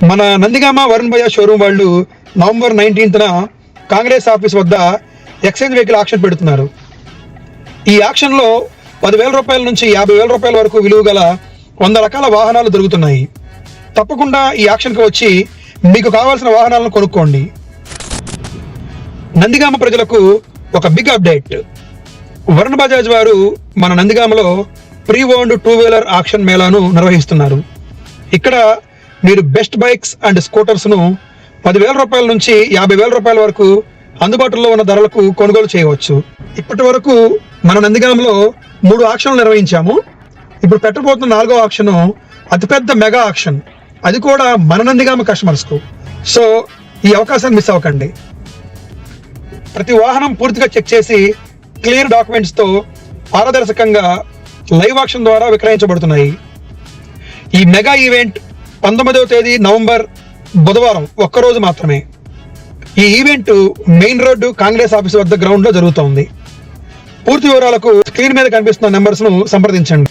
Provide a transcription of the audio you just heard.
మన నందిగామ వరుణ్ భయ్య షోరూమ్ వాళ్ళు నవంబర్ 19న కాంగ్రెస్ ఆఫీస్ వద్ద ఎక్స్చేంజ్ వెహికల్ ఆక్షన్ పెడుతున్నారు. ఈ ఆక్షన్లో 10,000 రూపాయల నుంచి 50,000 రూపాయల వరకు విలువ గల 100 రకాల వాహనాలు దొరుకుతున్నాయి. తప్పకుండా ఈ ఆక్షన్కి వచ్చి మీకు కావాల్సిన వాహనాలను కొనుక్కోండి. నందిగామ ప్రజలకు ఒక బిగ్ అప్డేట్. వరుణ్ బజాజ్ వారు మన నందిగామలో ప్రీ ఓన్డ్ 2-వీలర్ ఆక్షన్ మేళాను నిర్వహిస్తున్నారు. ఇక్కడ మీరు బెస్ట్ బైక్స్ అండ్ స్కూటర్స్ను 10,000 రూపాయల నుంచి 50,000 రూపాయల వరకు అందుబాటులో ఉన్న ధరలకు కొనుగోలు చేయవచ్చు. ఇప్పటి వరకు మన నందిగామలో 3 ఆక్షన్లు నిర్వహించాము. ఇప్పుడు పెట్టబోతున్న 4వ ఆక్షన్ అతిపెద్ద మెగా ఆక్షన్, అది కూడా మన నందిగామ కస్టమర్స్కు. సో ఈ అవకాశాన్ని మిస్ అవ్వకండి. ప్రతి వాహనం పూర్తిగా చెక్ చేసి క్లియర్ డాక్యుమెంట్స్తో పారదర్శకంగా లైవ్ ఆక్షన్ ద్వారా విక్రయించబడుతున్నాయి. ఈ మెగా ఈవెంట్ 19వ తేదీ నవంబర్ బుధవారం ఒక్కరోజు మాత్రమే. ఈ event main road Congress office వద్ద గ్రౌండ్లో జరుగుతోంది. పూర్తి వివరాలకు స్క్రీన్ మీద కనిపిస్తున్న నెంబర్స్ను సంప్రదించండి.